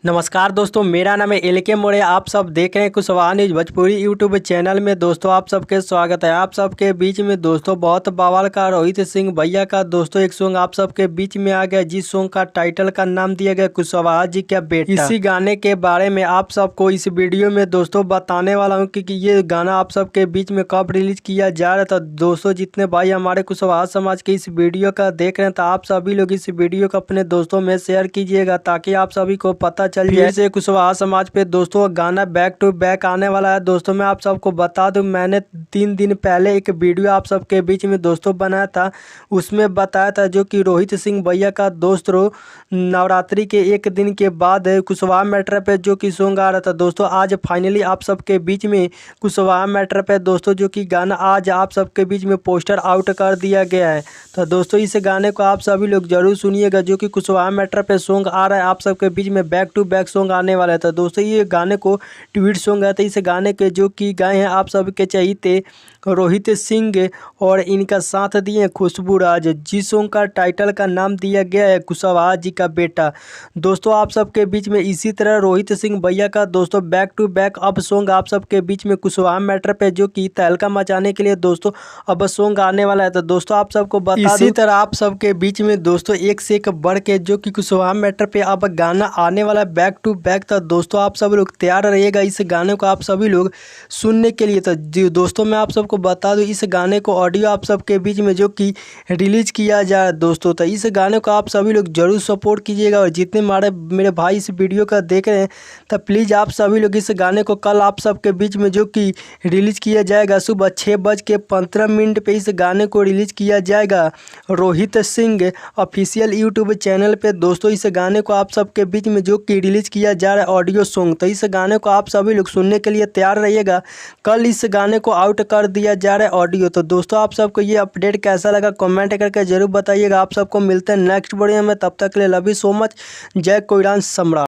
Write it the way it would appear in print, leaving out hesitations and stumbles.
नमस्कार दोस्तों, मेरा नाम है एलके मोरे। आप सब देख रहे हैं Kushwaha news Bhojpuri YouTube channel में। दोस्तों आप सबके स्वागत है। आप सबके बीच में दोस्तों बहुत बवाल का रोहित सिंह भैया का दोस्तों एक सॉन्ग आप सबके बीच में आ गया, जिस सॉन्ग का टाइटल का नाम दिया गया कुशवाहा जी का बेटा। इसी गाने के बारे में आप सबको इस वीडियो में दोस्तों बताने वाला हूँ कि ये गाना आप सबके बीच में कब रिलीज किया जा रहा था। दोस्तों जितने भाई हमारे कुशवाहा समाज के इस वीडियो का देख रहे हैं, तो आप सभी लोग इस वीडियो को अपने दोस्तों में शेयर कीजिएगा, ताकि आप सभी को पता चल जाए से कुशवाहा समाज पे दोस्तों गाना बैक टू बैक आने वाला है। दोस्तों मैं आप सबको बता दूं, मैंने 3 दिन पहले एक वीडियो आप सबके बीच में दोस्तों बनाया था। उसमें बताया था जो कि रोहित सिंह भैया का दोस्तों नवरात्रि के एक दिन के बाद कुशवाहा मैटर पे जो कि सॉन्ग आ रहा था। दोस्तों आज फाइनली आप सबके बीच में कुशवाहा मैटर पे दोस्तों जो कि गाना आज आप सबके बीच में पोस्टर आउट कर दिया गया है। तो दोस्तों इस गाने को आप सभी लोग जरूर सुनिएगा, जो कि कुशवाहा मैटर पे सॉन्ग आ रहा है आप सबके बीच में बैक टू बैक सॉन्ग आने वाला था। दोस्तों ये गाने को ट्वीट सॉन्ग है, तो इस गाने के जो कि गाए हैं आप सबके चहीते रोहित सिंह और इनका साथ दिए खुशबू राज। जिस सॉन्ग का टाइटल का नाम दिया गया है कुशवाहा जी का बेटा। दोस्तों आप सबके बीच में इसी तरह रोहित सिंह भैया का दोस्तों बैक टू बैक अब सॉन्ग आप सबके बीच में कुशवाहा मैटर पे जो कि तहलका मचाने के लिए दोस्तों अब सॉन्ग आने वाला है। तो दोस्तों आप सबको बता इसी तरह आप सबके बीच में दोस्तों एक से एक बढ़ के जो कि कुशवाहा मैटर पे अब गाना आने वाला है बैक टू बैक। तो दोस्तों आप सब लोग तैयार रहिएगा इस गाने को आप सभी लोग सुनने के लिए। तो दोस्तों मैं आप सबको बता दूं, इस गाने को ऑडियो आप सबके बीच में जो कि रिलीज किया जा रहा है दोस्तों। तो इस गाने को आप सभी लोग जरूर सपोर्ट कीजिएगा, और जितने मेरे भाई इस वीडियो का देख रहे हैं तो प्लीज़ आप सभी लोग इस गाने को कल आप सबके बीच में जो कि रिलीज किया जाएगा सुबह 6:15 पे इस गाने को रिलीज किया जाएगा Rohit Singh official YouTube channel पे। दोस्तों इस गाने को आप सबके बीच में जो कि रिलीज किया जा रहा है ऑडियो सॉन्ग। तो इस गाने को आप सभी लोग सुनने के लिए तैयार रहिएगा। कल इस गाने को आउट कर दिया जा रहा है ऑडियो। तो दोस्तों आप सबको ये अपडेट कैसा लगा कमेंट करके जरूर बताइएगा। आप सबको मिलते हैं नेक्स्ट वीडियो में, तब तक के लिए लव यू सो मच। जय कोई सम्राट।